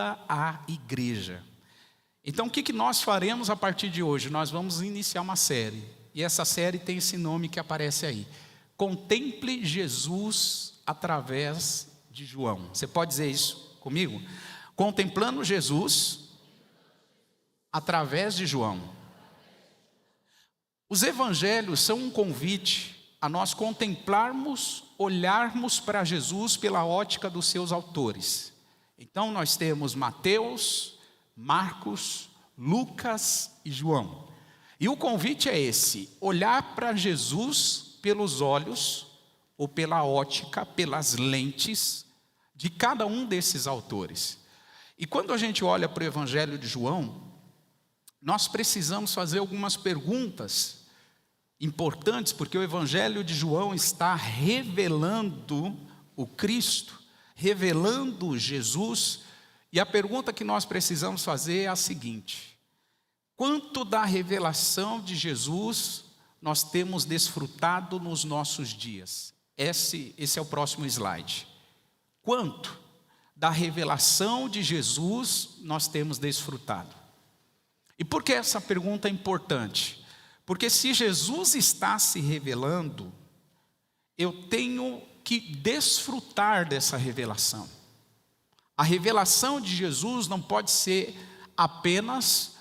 a igreja. Então o que nós faremos a partir de hoje? Nós vamos iniciar uma série, e essa série tem esse nome que aparece aí: Contemple Jesus através de João. Você pode dizer isso comigo? Contemplando Jesus através de João. Os evangelhos são um convite a nós contemplarmos, olharmos para Jesus pela ótica dos seus autores. Então nós temos Mateus, Marcos, Lucas e João. E o convite é esse: olhar para Jesus pelos olhos, ou pela ótica, pelas lentes de cada um desses autores. E quando a gente olha para o Evangelho de João, nós precisamos fazer algumas perguntas importantes, porque o Evangelho de João está revelando o Cristo, revelando Jesus. E a pergunta que nós precisamos fazer é a seguinte: quanto da revelação de Jesus nós temos desfrutado nos nossos dias? Esse é o próximo slide. Quanto da revelação de Jesus nós temos desfrutado? E por que essa pergunta é importante? Porque se Jesus está se revelando, eu tenho que desfrutar dessa revelação. A revelação de Jesus não pode ser apenas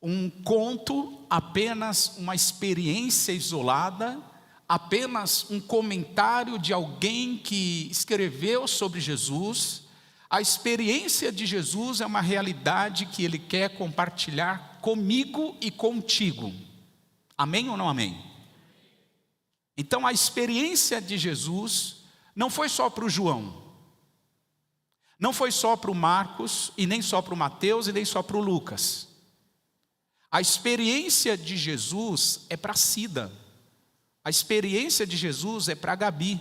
um conto, apenas uma experiência isolada, apenas um comentário de alguém que escreveu sobre Jesus. A experiência de Jesus é uma realidade que Ele quer compartilhar comigo e contigo. Amém ou não amém? Então a experiência de Jesus não foi só para o João, não foi só para o Marcos, e nem só para o Mateus, e nem só para o Lucas. A experiência de Jesus é para a Cida. A experiência de Jesus é para a Gabi.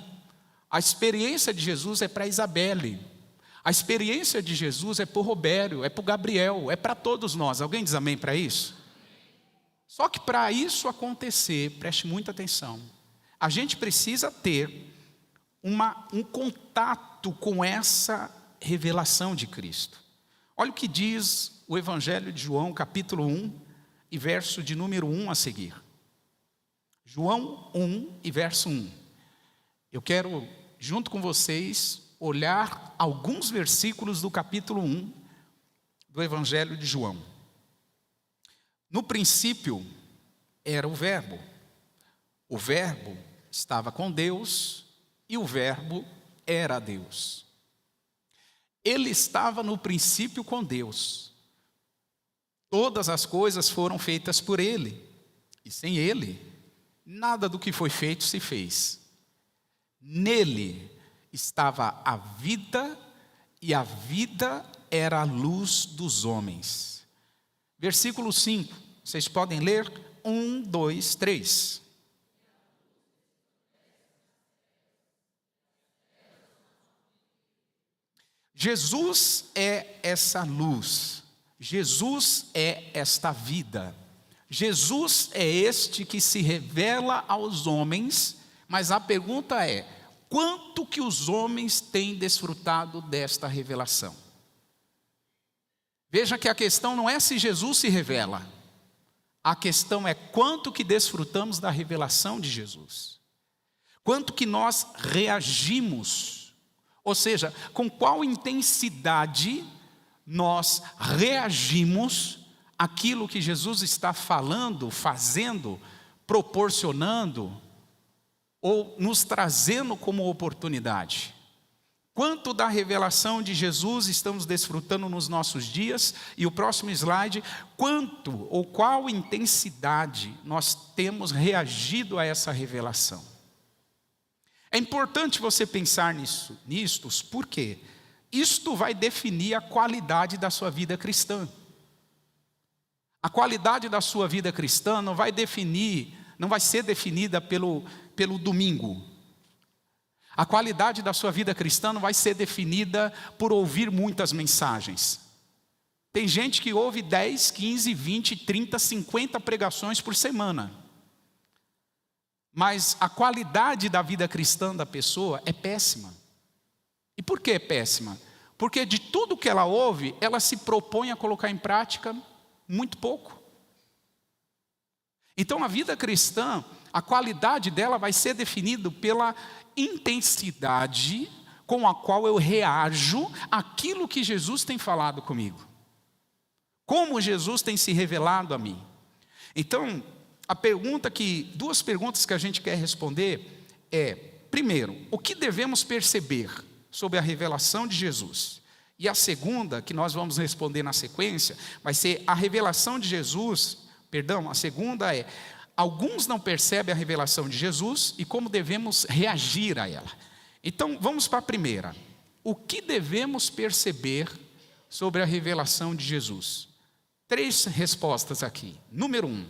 A experiência de Jesus é para a Isabelle. A experiência de Jesus é para o Robério, é para o Gabriel, é para todos nós. Alguém diz amém para isso? Só que para isso acontecer, preste muita atenção, a gente precisa ter um contato com essa revelação de Cristo. Olha o que diz o Evangelho de João, capítulo 1, e verso de número 1 a seguir. João 1 e verso 1. Eu quero, junto com vocês, olhar alguns versículos do capítulo 1 do Evangelho de João. No princípio era o Verbo estava com Deus, e o Verbo era Deus. Ele estava no princípio com Deus. Todas as coisas foram feitas por Ele, e sem Ele, nada do que foi feito se fez. Nele estava a vida, e a vida era a luz dos homens. Versículo 5, vocês podem ler? 1, 2, 3. Jesus é essa luz, Jesus é esta vida, Jesus é este que se revela aos homens, mas a pergunta é: quanto que os homens têm desfrutado desta revelação? Veja que a questão não é se Jesus se revela, a questão é quanto que desfrutamos da revelação de Jesus. Quanto que nós reagimos, ou seja, com qual intensidade nós reagimos àquilo que Jesus está falando, fazendo, proporcionando, ou nos trazendo como oportunidade. Quanto da revelação de Jesus estamos desfrutando nos nossos dias? E o próximo slide: quanto ou qual intensidade nós temos reagido a essa revelação? É importante você pensar nisto, porque isto vai definir a qualidade da sua vida cristã. A qualidade da sua vida cristã não vai ser definida pelo domingo. A qualidade da sua vida cristã não vai ser definida por ouvir muitas mensagens. Tem gente que ouve 10, 15, 20, 30, 50 pregações por semana. Mas a qualidade da vida cristã da pessoa é péssima. E por que é péssima? Porque de tudo que ela ouve, ela se propõe a colocar em prática muito pouco. Então a vida cristã, a qualidade dela vai ser definida pela intensidade com a qual eu reajo àquilo que Jesus tem falado comigo. Como Jesus tem se revelado a mim. Então, duas perguntas que a gente quer responder é, primeiro, o que devemos perceber sobre a revelação de Jesus? E a segunda, que nós vamos responder na sequência, vai ser a revelação de Jesus, a segunda é, alguns não percebem a revelação de Jesus e como devemos reagir a ela. Então, vamos para a primeira. O que devemos perceber sobre a revelação de Jesus? 3 respostas aqui. Número 1.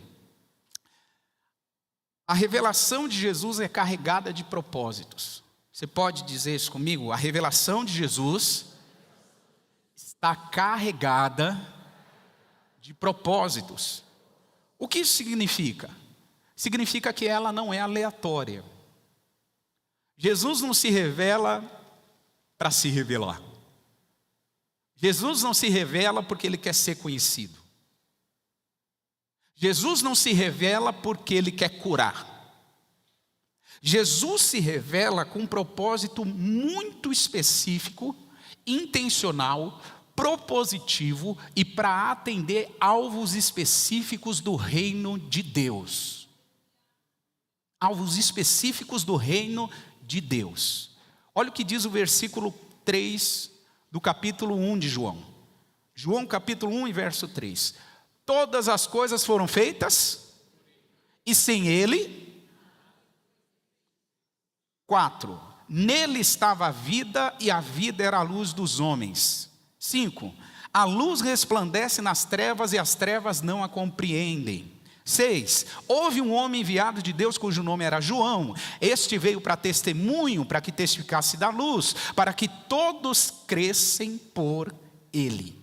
A revelação de Jesus é carregada de propósitos. Você pode dizer isso comigo? A revelação de Jesus está carregada de propósitos. O que isso significa? Significa que ela não é aleatória. Jesus não se revela para se revelar. Jesus não se revela porque Ele quer ser conhecido. Jesus não se revela porque Ele quer curar. Jesus se revela com um propósito muito específico, intencional, propositivo e para atender alvos específicos do reino de Deus. Alvos específicos do reino de Deus. Olha o que diz o versículo 3 do capítulo 1 de João. João capítulo 1 e verso 3. Todas as coisas foram feitas e sem Ele. 4. Nele estava a vida e a vida era a luz dos homens. 5. A luz resplandece nas trevas e as trevas não a compreendem. 6. Houve um homem enviado de Deus cujo nome era João. Este veio para testemunho, para que testificasse da luz, para que todos crescem por ele.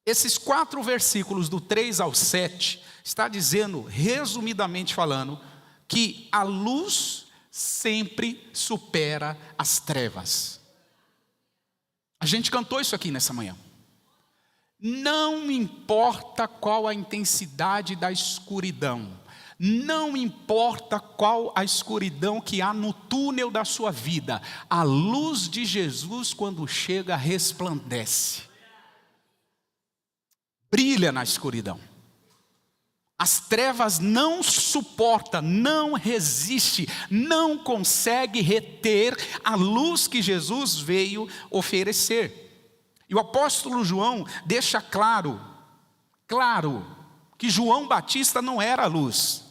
Esses 4 versículos do 3 ao 7 está dizendo, resumidamente falando, que a luz sempre supera as trevas. A gente cantou isso aqui nessa manhã. Não importa qual a intensidade da escuridão, não importa qual a escuridão que há no túnel da sua vida, a luz de Jesus, quando chega, resplandece, brilha na escuridão. As trevas não suportam, não resiste, não consegue reter a luz que Jesus veio oferecer. E o apóstolo João deixa claro que João Batista não era a luz.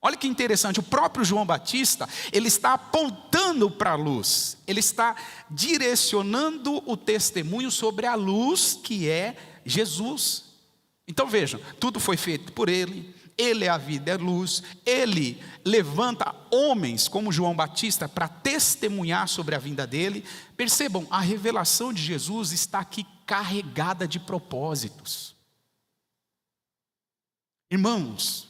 Olha que interessante, o próprio João Batista, ele está apontando para a luz. Ele está direcionando o testemunho sobre a luz que é Jesus. Então vejam, tudo foi feito por Ele. Ele é a vida, é a luz. Ele levanta homens como João Batista para testemunhar sobre a vinda dele. Percebam, a revelação de Jesus está aqui carregada de propósitos. Irmãos,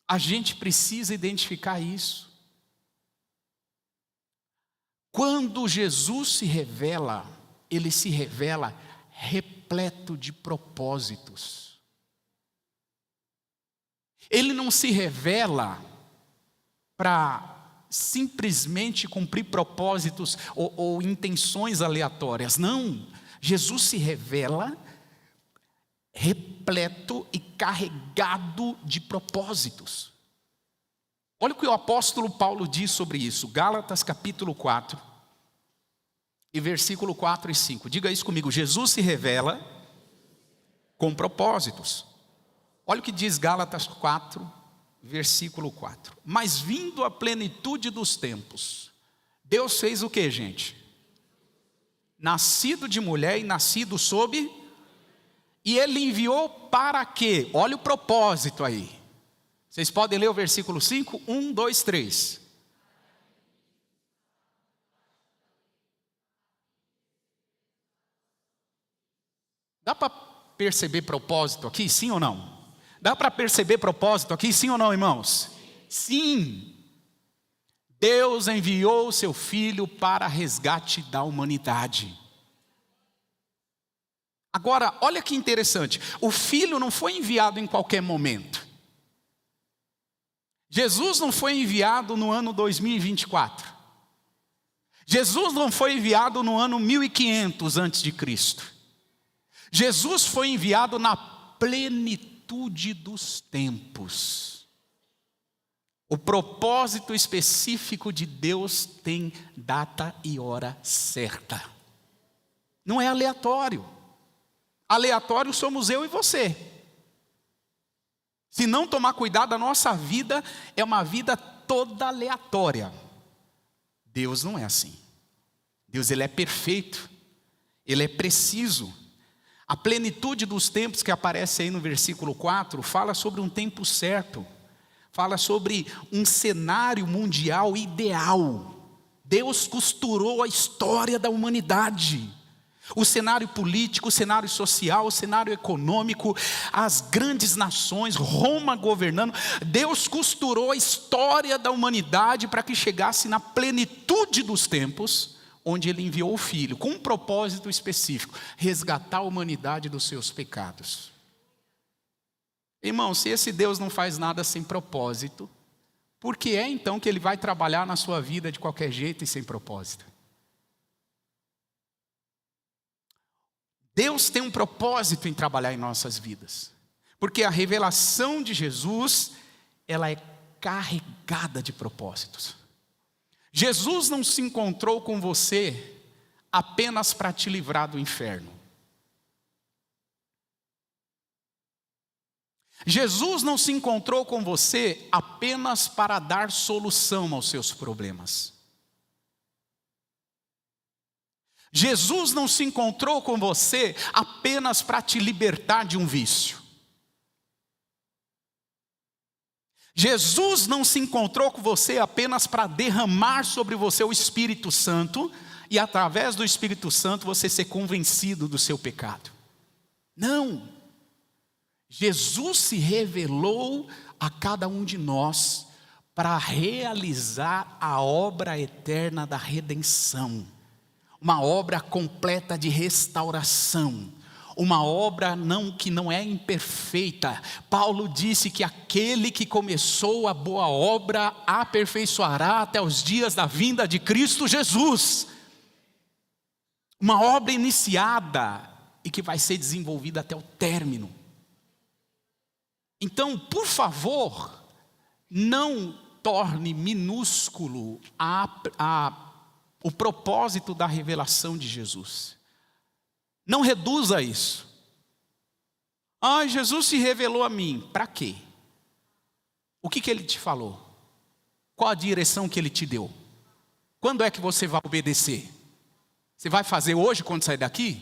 a gente precisa identificar isso. Quando Jesus se revela, Ele se revela repleto de propósitos. Ele não se revela para simplesmente cumprir propósitos ou intenções aleatórias. Não, Jesus se revela repleto e carregado de propósitos. Olha o que o apóstolo Paulo diz sobre isso. Gálatas capítulo 4 e versículo 4 e 5. Diga isso comigo. Jesus se revela com propósitos. Olha o que diz Gálatas 4, versículo 4. Mas vindo a plenitude dos tempos, Deus fez o que, gente? Nascido de mulher e nascido sob... E Ele enviou para quê? Olha o propósito aí. Vocês podem ler o versículo 5? 1, 2, 3. Dá para perceber propósito aqui, sim ou não? Dá para perceber propósito aqui, sim ou não, irmãos? Sim. Deus enviou o seu Filho para resgate da humanidade. Agora, olha que interessante, o Filho não foi enviado em qualquer momento. Jesus não foi enviado no ano 2024. Jesus não foi enviado no ano 1500 antes de Cristo. Jesus foi enviado na plenitude dos tempos. O propósito específico de Deus tem data e hora certa. Não é aleatório. Aleatório somos eu e você. Se não tomar cuidado, a nossa vida é uma vida toda aleatória. Deus não é assim. Deus, ele é perfeito. Ele é preciso. A plenitude dos tempos que aparece aí no versículo 4, fala sobre um tempo certo. Fala sobre um cenário mundial ideal. Deus costurou a história da humanidade. O cenário político, o cenário social, o cenário econômico, as grandes nações, Roma governando. Deus costurou a história da humanidade para que chegasse na plenitude dos tempos, onde Ele enviou o Filho, com um propósito específico: resgatar a humanidade dos seus pecados. Irmão, se esse Deus não faz nada sem propósito, por que é então que Ele vai trabalhar na sua vida de qualquer jeito e sem propósito? Deus tem um propósito em trabalhar em nossas vidas, porque a revelação de Jesus, ela é carregada de propósitos. Jesus não se encontrou com você apenas para te livrar do inferno. Jesus não se encontrou com você apenas para dar solução aos seus problemas. Jesus não se encontrou com você apenas para te libertar de um vício. Jesus não se encontrou com você apenas para derramar sobre você o Espírito Santo e através do Espírito Santo você ser convencido do seu pecado. Não. Jesus se revelou a cada um de nós para realizar a obra eterna da redenção. Uma obra completa de restauração. Uma obra que não é imperfeita. Paulo disse que aquele que começou a boa obra aperfeiçoará até os dias da vinda de Cristo Jesus. Uma obra iniciada e que vai ser desenvolvida até o término. Então, por favor, não torne minúsculo o propósito da revelação de Jesus. Não reduza isso. Jesus se revelou a mim. Para quê? O que Ele te falou? Qual a direção que Ele te deu? Quando é que você vai obedecer? Você vai fazer hoje quando sair daqui?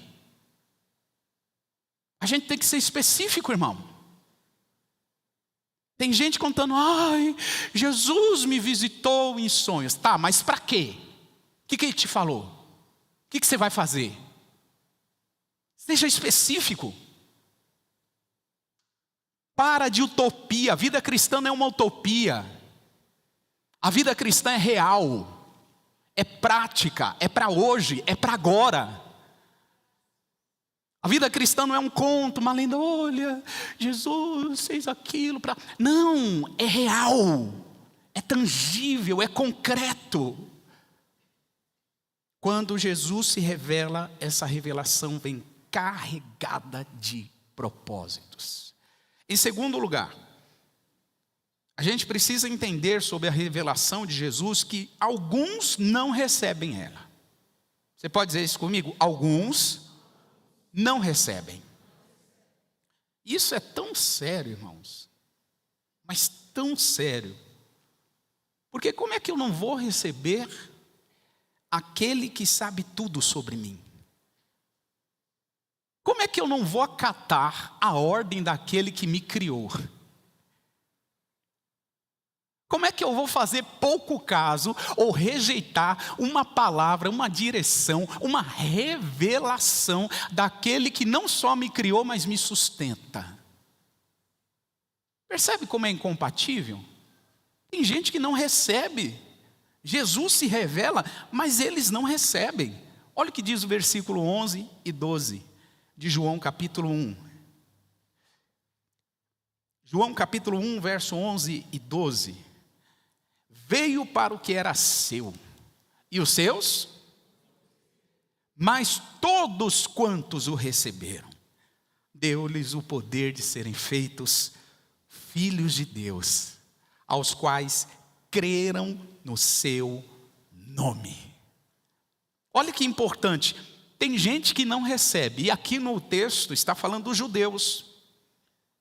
A gente tem que ser específico, irmão. Tem gente contando: Jesus me visitou em sonhos. Tá, mas para quê? O que Ele te falou? O que você vai fazer? Seja específico. Para de utopia. A vida cristã não é uma utopia. A vida cristã é real. É prática. É para hoje. É para agora. A vida cristã não é um conto, uma lenda. Olha, Jesus fez aquilo para... Não, é real. É tangível, é concreto. Quando Jesus se revela, essa revelação vem carregada de propósitos. Em segundo lugar, a gente precisa entender sobre a revelação de Jesus que alguns não recebem ela. Você pode dizer isso comigo? Alguns não recebem. Isso é tão sério, irmãos. Mas tão sério. Porque como é que eu não vou receber aquele que sabe tudo sobre mim? Como é que eu não vou acatar a ordem daquele que me criou? Como é que eu vou fazer pouco caso ou rejeitar uma palavra, uma direção, uma revelação daquele que não só me criou, mas me sustenta? Percebe como é incompatível? Tem gente que não recebe Jesus se revela, mas eles não recebem. Olha o que diz o versículo 11 e 12 de João capítulo 1. João capítulo 1, verso 11 e 12. Veio para o que era seu, e os seus, mas todos quantos o receberam, deu-lhes o poder de serem feitos filhos de Deus, aos quais creram no seu nome. Olha que importante, tem gente que não recebe, e aqui no texto está falando dos judeus.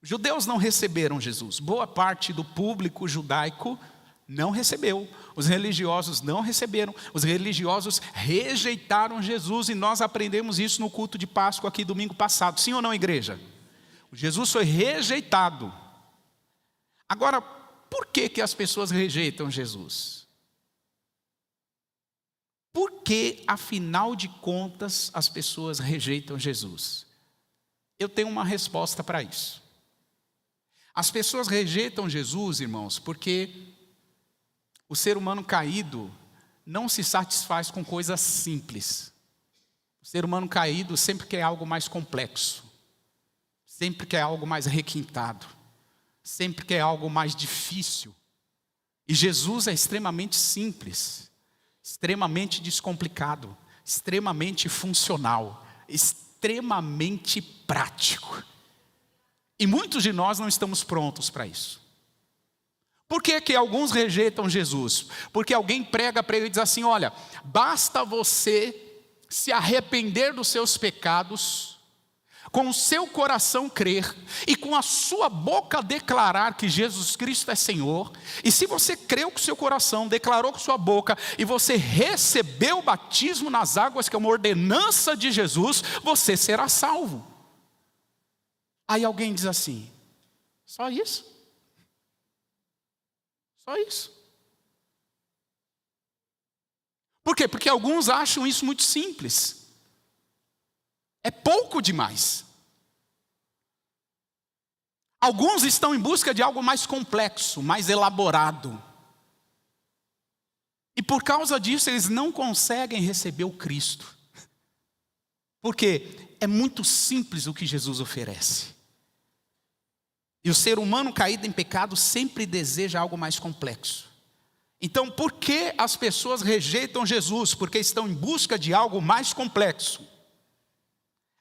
Os judeus não receberam Jesus, boa parte do público judaico não recebeu, os religiosos não receberam, os religiosos rejeitaram Jesus, e nós aprendemos isso no culto de Páscoa aqui domingo passado, sim ou não, igreja? Jesus foi rejeitado. Agora, por que as pessoas rejeitam Jesus? Por que, afinal de contas, as pessoas rejeitam Jesus? Eu tenho uma resposta para isso. As pessoas rejeitam Jesus, irmãos, porque o ser humano caído não se satisfaz com coisas simples. O ser humano caído sempre quer algo mais complexo, sempre quer algo mais requintado, sempre quer algo mais difícil. E Jesus é extremamente simples, extremamente descomplicado, extremamente funcional, extremamente prático. E muitos de nós não estamos prontos para isso. Por que que alguns rejeitam Jesus? Porque alguém prega para ele e diz assim: olha, basta você se arrepender dos seus pecados, com o seu coração crer, e com a sua boca declarar que Jesus Cristo é Senhor, e se você creu com o seu coração, declarou com sua boca, e você recebeu o batismo nas águas, que é uma ordenança de Jesus, você será salvo. Aí alguém diz assim: só isso? Só isso. Por quê? Porque alguns acham isso muito simples. É pouco demais. Alguns estão em busca de algo mais complexo, mais elaborado. E por causa disso eles não conseguem receber o Cristo. Porque é muito simples o que Jesus oferece. E o ser humano caído em pecado sempre deseja algo mais complexo. Então, por que as pessoas rejeitam Jesus? Porque estão em busca de algo mais complexo.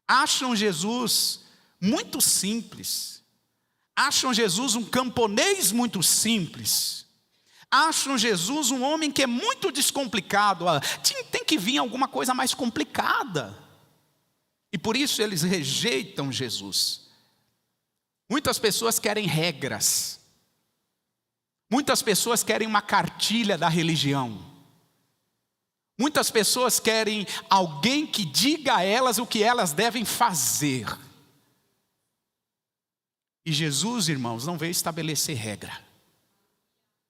Acham Jesus muito simples. Acham Jesus um camponês muito simples. Acham Jesus um homem que é muito descomplicado. Tem que vir alguma coisa mais complicada. E por isso eles rejeitam Jesus. Muitas pessoas querem regras. Muitas pessoas querem uma cartilha da religião. Muitas pessoas querem alguém que diga a elas o que elas devem fazer. E Jesus, irmãos, não veio estabelecer regra.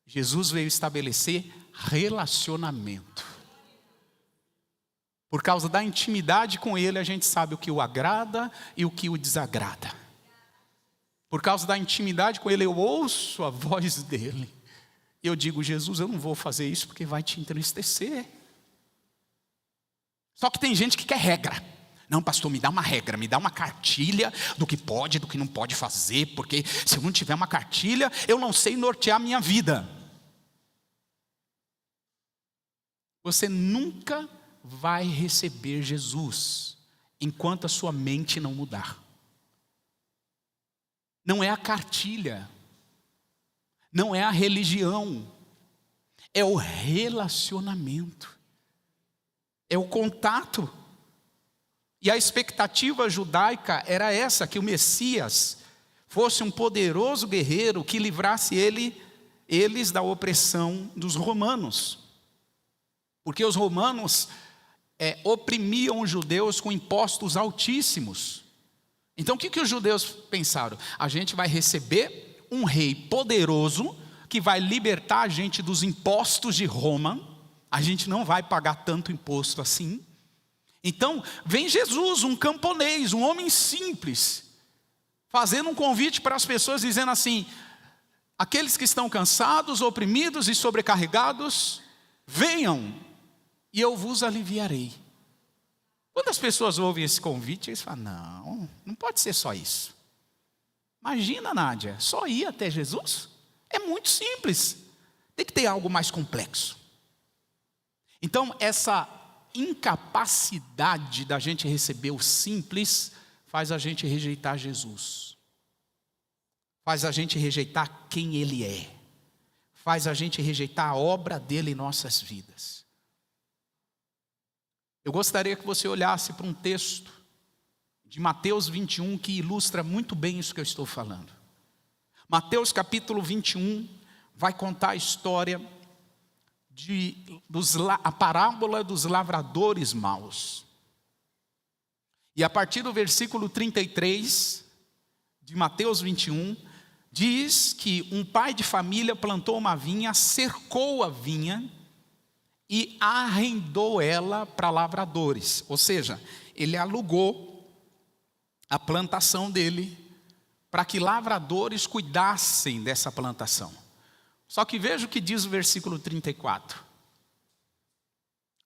Jesus veio estabelecer relacionamento. Por causa da intimidade com Ele, a gente sabe o que o agrada e o que o desagrada. Por causa da intimidade com Ele, eu ouço a voz dEle. E eu digo: Jesus, eu não vou fazer isso porque vai te entristecer. Só que tem gente que quer regra. Não, pastor, me dá uma regra, me dá uma cartilha do que pode, do que não pode fazer, porque se eu não tiver uma cartilha, eu não sei nortear a minha vida. Você nunca vai receber Jesus enquanto a sua mente não mudar. Não é a cartilha, não é a religião, é o relacionamento, é o contato. E a expectativa judaica era essa, que o Messias fosse um poderoso guerreiro que livrasse eles da opressão dos romanos. Porque os romanos oprimiam os judeus com impostos altíssimos. Então o que os judeus pensaram? A gente vai receber um rei poderoso que vai libertar a gente dos impostos de Roma. A gente não vai pagar tanto imposto assim. Então vem Jesus, um camponês, um homem simples, fazendo um convite para as pessoas, dizendo assim: aqueles que estão cansados, oprimidos e sobrecarregados, venham e eu vos aliviarei. Quando as pessoas ouvem esse convite, eles falam, não pode ser só isso. Imagina, Nádia, só ir até Jesus? É muito simples. Tem que ter algo mais complexo. Então, essa incapacidade da gente receber o simples faz a gente rejeitar Jesus. Faz a gente rejeitar quem Ele é. Faz a gente rejeitar a obra dele em nossas vidas. Eu gostaria que você olhasse para um texto de Mateus 21 que ilustra muito bem isso que eu estou falando. Mateus capítulo 21 vai contar a história a parábola dos lavradores maus. E a partir do versículo 33 de Mateus 21, diz que um pai de família plantou uma vinha, cercou a vinha e arrendou ela para lavradores. Ou seja, ele alugou a plantação dele para que lavradores cuidassem dessa plantação. Só que veja o que diz o versículo 34.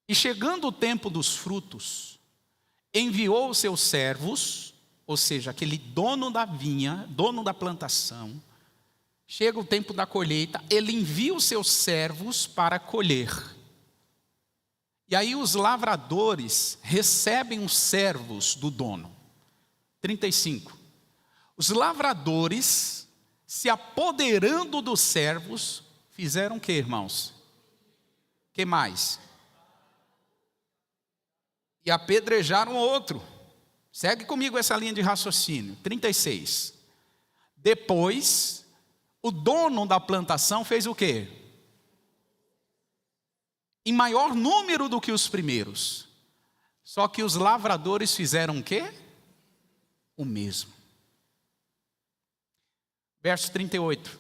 E chegando o tempo dos frutos, enviou os seus servos, ou seja, aquele dono da vinha, dono da plantação. Chega o tempo da colheita, ele envia os seus servos para colher. E aí os lavradores recebem os servos do dono. 35. Os lavradores, se apoderando dos servos, fizeram o que, irmãos? O que mais? E apedrejaram o outro. Segue comigo essa linha de raciocínio. 36. Depois, o dono da plantação fez o quê? Em maior número do que os primeiros. Só que os lavradores fizeram o quê? O mesmo. Verso 38.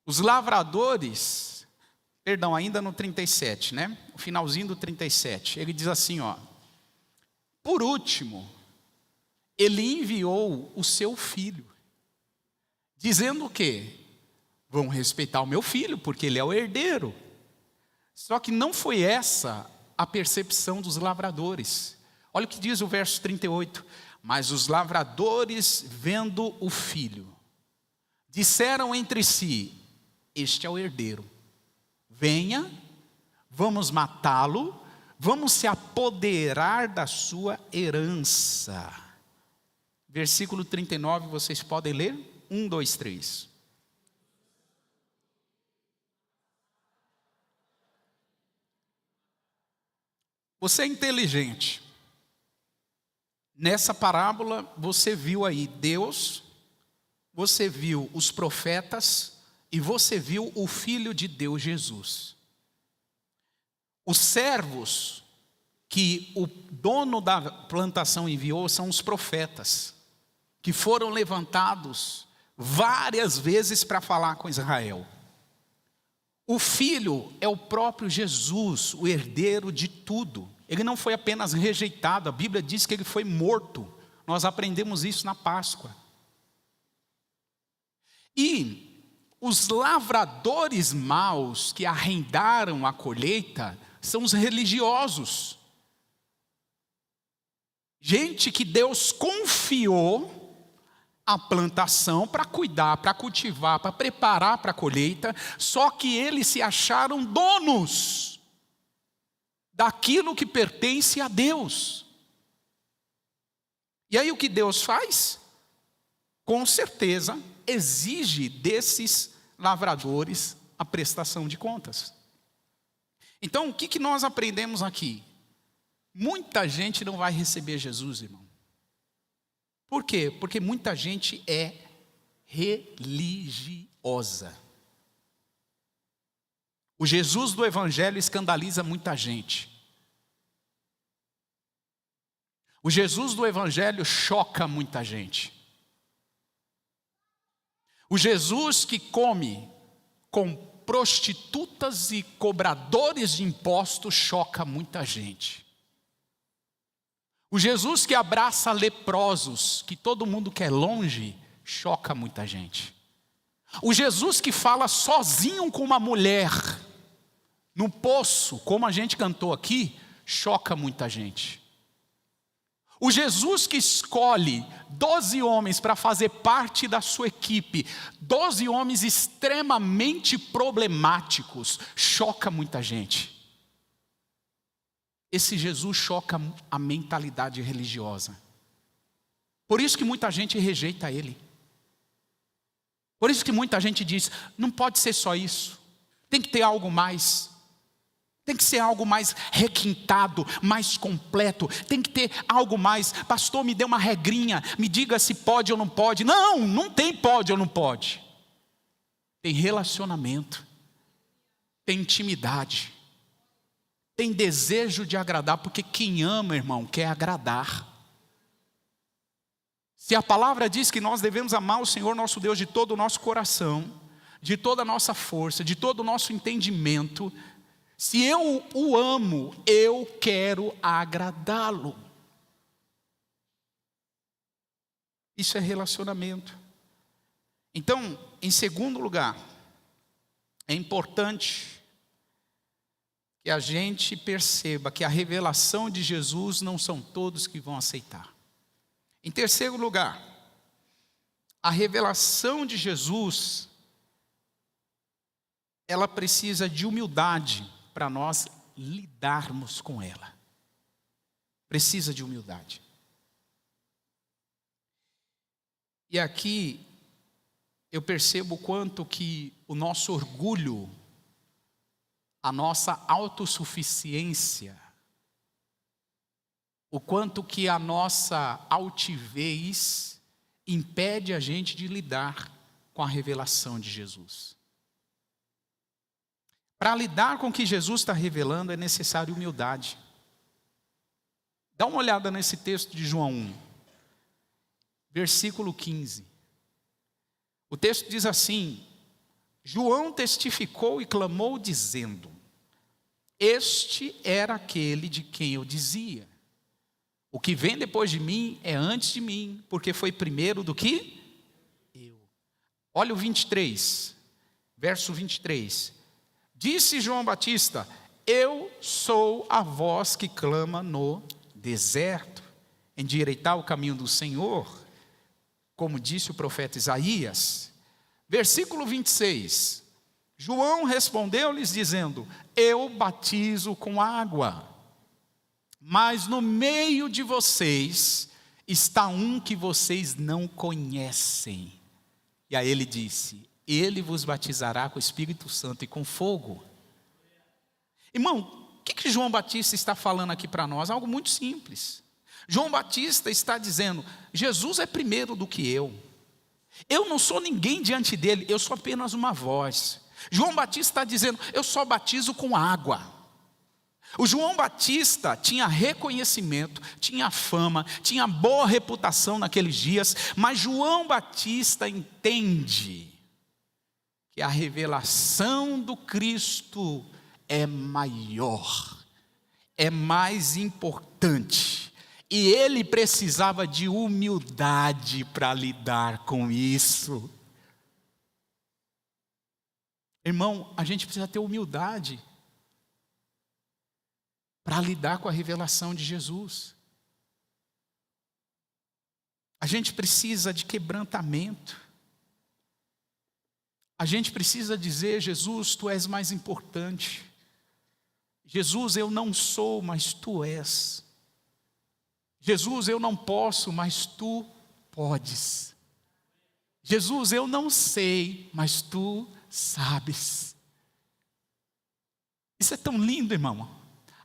Os lavradores, ainda no 37, né? O finalzinho do 37. Ele diz assim, ó. Por último, ele enviou o seu filho, dizendo o quê? Vão respeitar o meu filho, porque ele é o herdeiro. Só que não foi essa a percepção dos lavradores. Olha o que diz o verso 38. Mas os lavradores, vendo o filho, disseram entre si, este é o herdeiro. Venha, vamos matá-lo, vamos se apoderar da sua herança. Versículo 39, vocês podem ler? 1, 2, 3. Você é inteligente. Nessa parábola você viu aí Deus, você viu os profetas e você viu o Filho de Deus Jesus. Os servos que o dono da plantação enviou são os profetas, que foram levantados várias vezes para falar com Israel. O Filho é o próprio Jesus, o herdeiro de tudo. Ele não foi apenas rejeitado, a Bíblia diz que ele foi morto. Nós aprendemos isso na Páscoa. E os lavradores maus que arrendaram a colheita são os religiosos. Gente que Deus confiou a plantação para cuidar, para cultivar, para preparar para a colheita, só que eles se acharam donos daquilo que pertence a Deus. E aí o que Deus faz? Com certeza exige desses lavradores a prestação de contas. Então o que nós aprendemos aqui? Muita gente não vai receber Jesus, irmão. Por quê? Porque muita gente é religiosa. O Jesus do Evangelho escandaliza muita gente. O Jesus do Evangelho choca muita gente. O Jesus que come com prostitutas e cobradores de impostos choca muita gente. O Jesus que abraça leprosos, que todo mundo quer longe, choca muita gente. O Jesus que fala sozinho com uma mulher, no poço, como a gente cantou aqui, choca muita gente. O Jesus que escolhe 12 homens para fazer parte da sua equipe, 12 homens extremamente problemáticos, choca muita gente. Esse Jesus choca a mentalidade religiosa. Por isso que muita gente rejeita ele. Por isso que muita gente diz, não pode ser só isso, tem que ter algo mais. Tem que ser algo mais requintado, mais completo. Tem que ter algo mais. Pastor, me dê uma regrinha, me diga se pode ou não pode. Não, não tem pode ou não pode. Tem relacionamento, tem intimidade, tem desejo de agradar, porque quem ama, irmão, quer agradar. Se a palavra diz que nós devemos amar o Senhor nosso Deus de todo o nosso coração, de toda a nossa força, de todo o nosso entendimento, se eu o amo, eu quero agradá-lo. Isso é relacionamento. Então, em segundo lugar, é importante que a gente perceba que a revelação de Jesus não são todos que vão aceitar. Em terceiro lugar, a revelação de Jesus, ela precisa de humildade para nós lidarmos com ela. Precisa de humildade. E aqui eu percebo o quanto que o nosso orgulho, a nossa autossuficiência, o quanto que a nossa altivez impede a gente de lidar com a revelação de Jesus. Para lidar com o que Jesus está revelando é necessário humildade. Dá uma olhada nesse texto de João 1, versículo 15. O texto diz assim: João testificou e clamou dizendo, este era aquele de quem eu dizia, o que vem depois de mim é antes de mim, porque foi primeiro do que eu. Olha o 23, verso 23. Disse João Batista, eu sou a voz que clama no deserto, endireitar o caminho do Senhor, como disse o profeta Isaías. Versículo 26, João respondeu-lhes dizendo, eu batizo com água, mas no meio de vocês está um que vocês não conhecem. E aí ele disse, ele vos batizará com o Espírito Santo e com fogo. Irmão, o que João Batista está falando aqui para nós? Algo muito simples. João Batista está dizendo, Jesus é primeiro do que eu. Eu não sou ninguém diante dele, eu sou apenas uma voz. João Batista está dizendo, eu só batizo com água. O João Batista tinha reconhecimento, tinha fama, tinha boa reputação naqueles dias, mas João Batista entende que a revelação do Cristo é maior, é mais importante, e ele precisava de humildade para lidar com isso. Irmão, a gente precisa ter humildade para lidar com a revelação de Jesus. A gente precisa de quebrantamento. A gente precisa dizer, Jesus, tu és mais importante. Jesus, eu não sou, mas tu és. Jesus, eu não posso, mas tu podes. Jesus, eu não sei, mas tu sabes. Isso é tão lindo, irmão.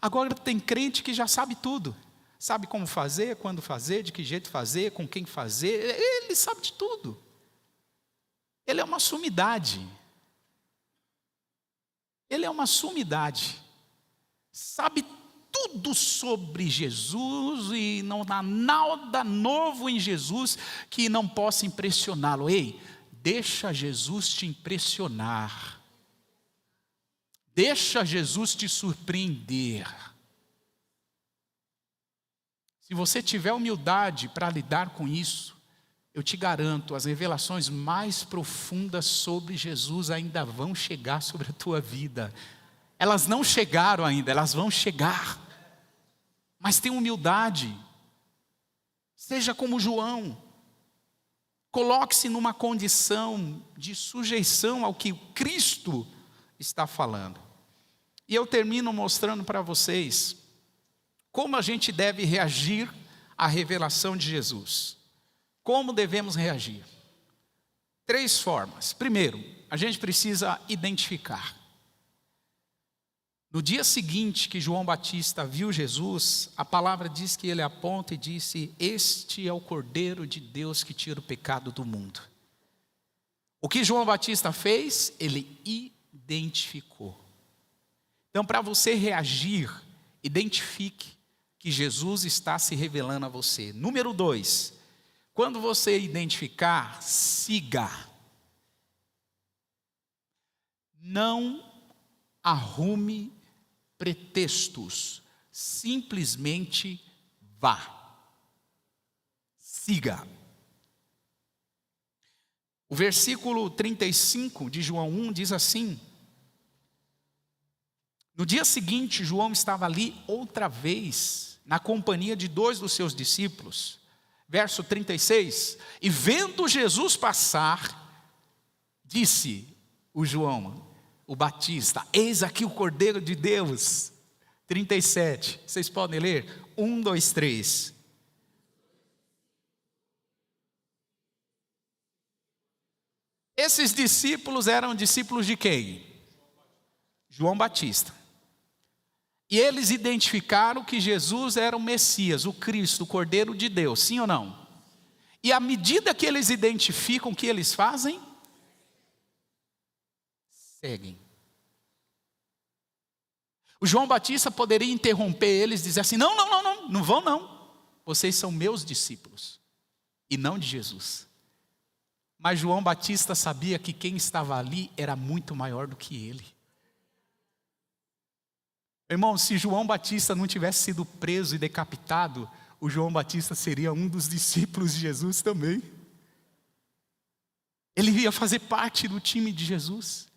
Agora tem crente que já sabe tudo. Sabe como fazer, quando fazer, de que jeito fazer, com quem fazer. Ele sabe de tudo. Ele é uma sumidade. Ele é uma sumidade. Sabe tudo sobre Jesus e não há nada novo em Jesus que não possa impressioná-lo. Ei, deixa Jesus te impressionar. Deixa Jesus te surpreender. Se você tiver humildade para lidar com isso, eu te garanto, as revelações mais profundas sobre Jesus ainda vão chegar sobre a tua vida. Elas não chegaram ainda, elas vão chegar. Mas tenha humildade. Seja como João. Coloque-se numa condição de sujeição ao que Cristo está falando. E eu termino mostrando para vocês como a gente deve reagir à revelação de Jesus. Como devemos reagir? 3 formas. Primeiro, a gente precisa identificar. No dia seguinte que João Batista viu Jesus, a palavra diz que ele aponta e disse: este é o Cordeiro de Deus que tira o pecado do mundo. O que João Batista fez? Ele identificou. Então, para você reagir, identifique que Jesus está se revelando a você. Número 2, quando você identificar, siga. Não arrume pretextos, simplesmente vá. Siga. O versículo 35 de João 1 diz assim: no dia seguinte, João estava ali outra vez, na companhia de 2 dos seus discípulos. Verso 36, e vendo Jesus passar, disse o João, o Batista: eis aqui o Cordeiro de Deus. 37, vocês podem ler? 1, 2, 3. Esses discípulos eram discípulos de quem? João Batista. E eles identificaram que Jesus era o Messias, o Cristo, o Cordeiro de Deus, sim ou não? E à medida que eles identificam, o que eles fazem? Seguem. O João Batista poderia interromper eles e dizer assim: não vão não. Vocês são meus discípulos e não de Jesus. Mas João Batista sabia que quem estava ali era muito maior do que ele. Irmão, se João Batista não tivesse sido preso e decapitado, o João Batista seria um dos discípulos de Jesus também. Ele ia fazer parte do time de Jesus.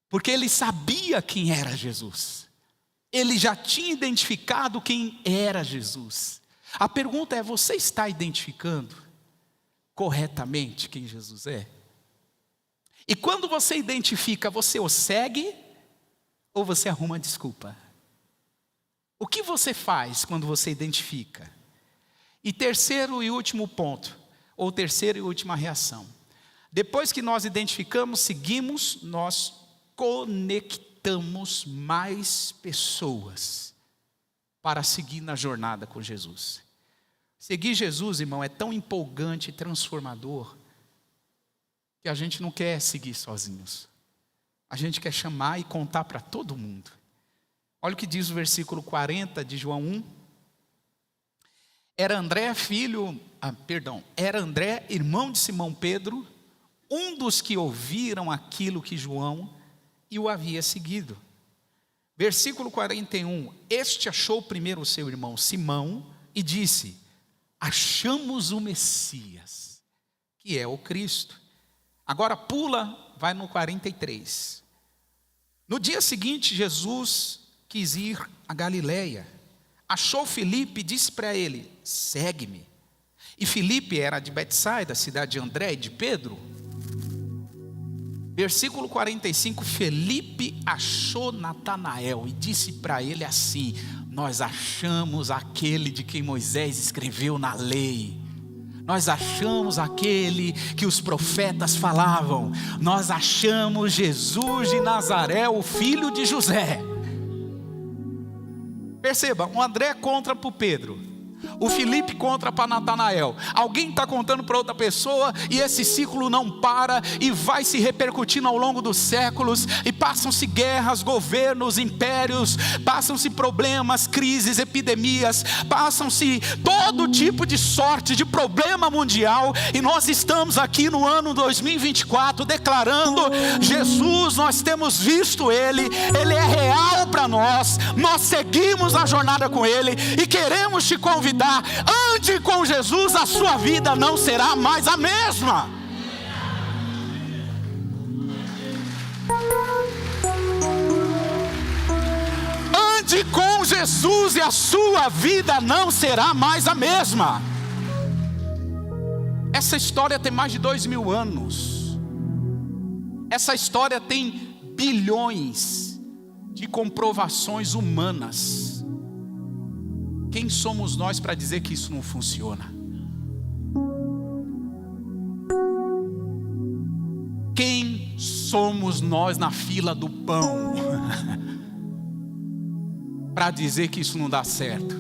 Porque ele sabia quem era Jesus. Ele já tinha identificado quem era Jesus. A pergunta é: você está identificando corretamente quem Jesus é? E quando você identifica, você o segue ou você arruma desculpa? O que você faz quando você identifica? E terceiro e último ponto, ou terceira e última reação. Depois que nós identificamos, seguimos, nós conectamos mais pessoas para seguir na jornada com Jesus. Seguir Jesus, irmão, é tão empolgante e transformador que a gente não quer seguir sozinhos. A gente quer chamar e contar para todo mundo. Olha o que diz o versículo 40 de João 1. Era André, irmão de Simão Pedro, um dos que ouviram aquilo que João e o havia seguido. Versículo 41. Este achou primeiro o seu irmão Simão e disse: achamos o Messias, que é o Cristo. Agora pula, vai no 43. No dia seguinte, Jesus quis ir a Galileia. Achou Filipe e disse para ele: segue-me. E Filipe era de Betsaida, cidade de André e de Pedro. Versículo 45, Filipe achou Natanael e disse para ele assim: nós achamos aquele de quem Moisés escreveu na lei. Nós achamos aquele que os profetas falavam. Nós achamos Jesus de Nazaré, o filho de José. Perceba, o André conta para o Pedro, o Filipe conta para Natanael. Alguém está contando para outra pessoa e esse ciclo não para e vai se repercutindo ao longo dos séculos. E passam-se guerras, governos, impérios, passam-se problemas, crises, epidemias, passam-se todo tipo de sorte, de problema mundial. E nós estamos aqui no ano 2024 declarando: Jesus, nós temos visto Ele é real para nós. Nós seguimos a jornada com Ele e queremos te convidar. Ande com Jesus, a sua vida não será mais a mesma. Jesus e a sua vida não será mais a mesma. Essa história tem mais de 2000 anos. Essa história tem bilhões de comprovações humanas. Quem somos nós para dizer que isso não funciona? Quem somos nós na fila do pão para dizer que isso não dá certo?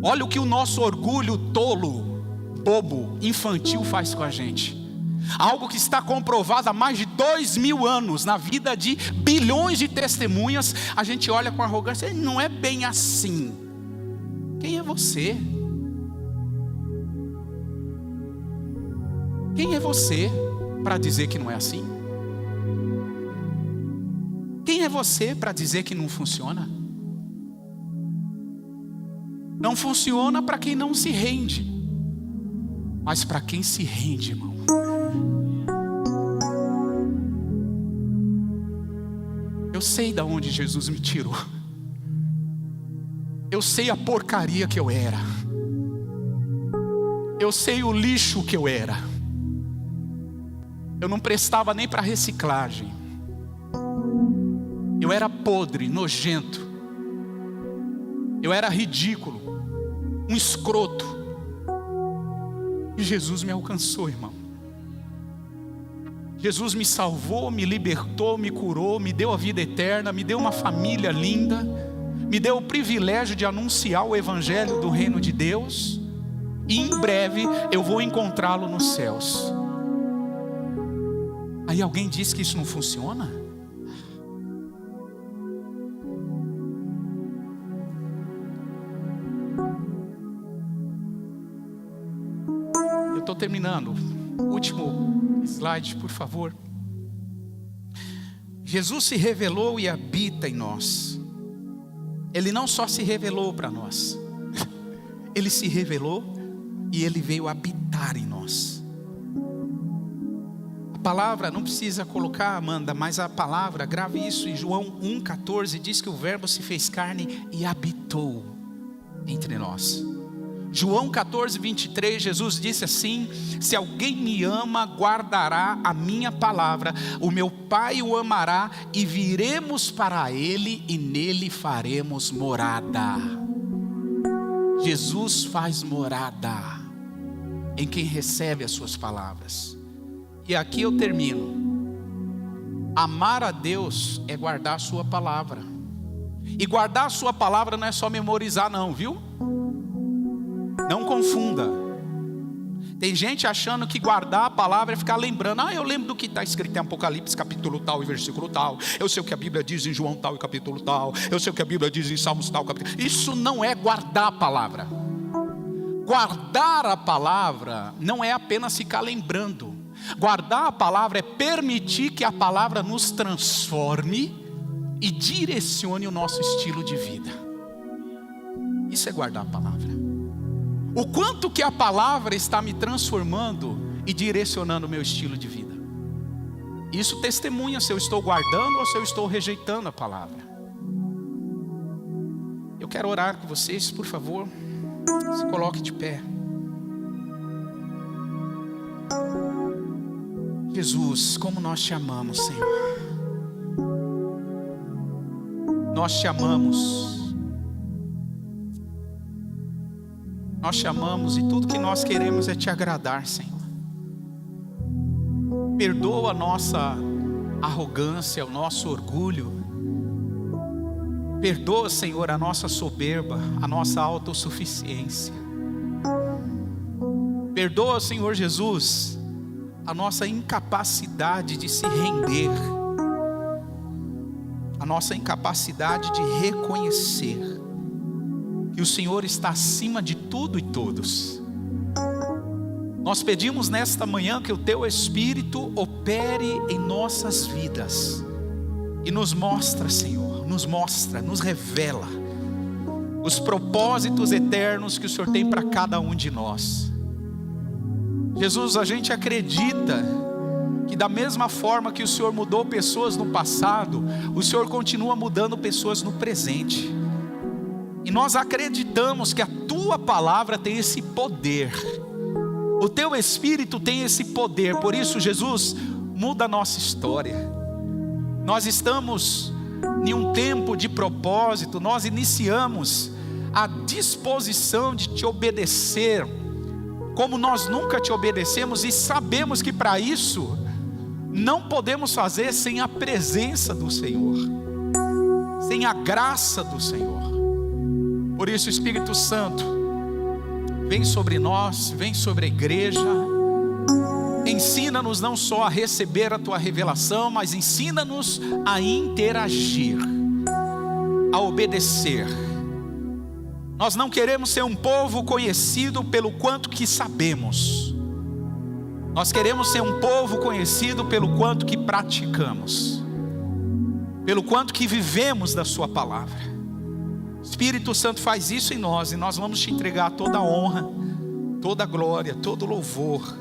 Olha o que o nosso orgulho tolo, bobo, infantil faz com a gente. Algo que está comprovado há mais de 2000 anos na vida de bilhões de testemunhas. A gente olha com arrogância, não é bem assim. Quem é você? Quem é você para dizer que não é assim? Quem é você para dizer que não funciona? Não funciona para quem não se rende, mas para quem se rende, irmão. Eu sei de onde Jesus me tirou. Eu sei a porcaria que eu era. Eu sei o lixo que eu era. Eu não prestava nem para reciclagem. Eu era podre, nojento. Eu era ridículo, um escroto. E Jesus me alcançou, irmão. Jesus me salvou, me libertou, me curou, me deu a vida eterna, me deu uma família linda, me deu o privilégio de anunciar o evangelho do reino de Deus. E em breve eu vou encontrá-lo nos céus. Aí alguém diz que isso não funciona? Eu estou terminando. Último slide, por favor. Jesus se revelou e habita em nós. Ele não só se revelou para nós, Ele se revelou e Ele veio habitar em nós. A palavra, não precisa colocar, Amanda, mas a palavra, grave isso, em João 1,14 diz que o verbo se fez carne e habitou entre nós. João 14:23, Jesus disse assim: se alguém me ama, guardará a minha palavra, o meu Pai o amará, e viremos para ele, e nele faremos morada. Jesus faz morada em quem recebe as suas palavras. E aqui eu termino. Amar a Deus é guardar a sua palavra. E guardar a sua palavra não é só memorizar não, viu? Não confunda. Tem gente achando que guardar a palavra é ficar lembrando. Eu lembro do que está escrito em Apocalipse capítulo tal e versículo tal. Eu sei o que a Bíblia diz em João tal e capítulo tal. Eu sei o que a Bíblia diz em Salmos tal capítulo. Isso não é guardar a palavra. Guardar a palavra não é apenas ficar lembrando. Guardar a palavra é permitir que a palavra nos transforme e direcione o nosso estilo de vida. Isso é guardar a palavra. O quanto que a palavra está me transformando e direcionando o meu estilo de vida. Isso testemunha se eu estou guardando ou se eu estou rejeitando a palavra. Eu quero orar com vocês, por favor. Se coloque de pé. Jesus, como nós te amamos, Senhor. Nós te amamos. Nós te amamos e tudo que nós queremos é te agradar, Senhor. Perdoa a nossa arrogância, o nosso orgulho. Perdoa, Senhor, a nossa soberba, a nossa autossuficiência. Perdoa, Senhor Jesus, a nossa incapacidade de se render, a nossa incapacidade de reconhecer que o Senhor está acima de tudo e todos. Nós pedimos nesta manhã que o Teu Espírito opere em nossas vidas e nos mostra, Senhor, nos revela os propósitos eternos que o Senhor tem para cada um de nós. Jesus, a gente acredita que da mesma forma que o Senhor mudou pessoas no passado, o Senhor continua mudando pessoas no presente. E nós acreditamos que a Tua palavra tem esse poder, o Teu Espírito tem esse poder. Por isso, Jesus, muda a nossa história. Nós estamos em um tempo de propósito, nós iniciamos a disposição de Te obedecer, como nós nunca Te obedecemos, e sabemos que para isso, não podemos fazer sem a presença do Senhor, sem a graça do Senhor. Por isso, Espírito Santo, vem sobre nós, vem sobre a igreja, ensina-nos não só a receber a Tua revelação, mas ensina-nos a interagir, a obedecer. Nós não queremos ser um povo conhecido pelo quanto que sabemos, nós queremos ser um povo conhecido pelo quanto que praticamos, pelo quanto que vivemos da Sua palavra. Espírito Santo, faz isso em nós, e nós vamos Te entregar toda a honra, toda a glória, todo o louvor,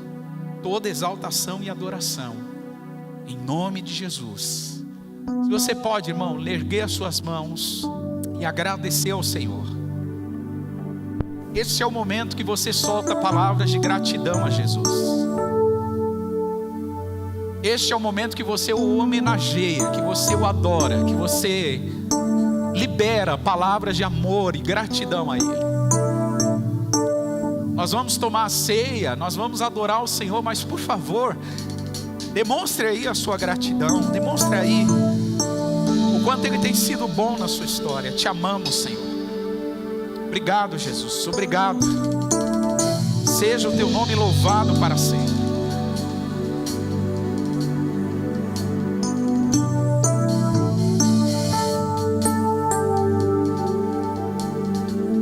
toda exaltação e adoração, em nome de Jesus. Se você pode, irmão, erguer as suas mãos e agradecer ao Senhor. Esse é o momento que você solta palavras de gratidão a Jesus. Este é o momento que você o homenageia, que você o adora, que você libera palavras de amor e gratidão a Ele. Nós vamos tomar a ceia, nós vamos adorar o Senhor, mas por favor, demonstre aí a sua gratidão, demonstre aí o quanto Ele tem sido bom na sua história. Te amamos, Senhor. Obrigado, Jesus, obrigado. Seja o Teu nome louvado para sempre.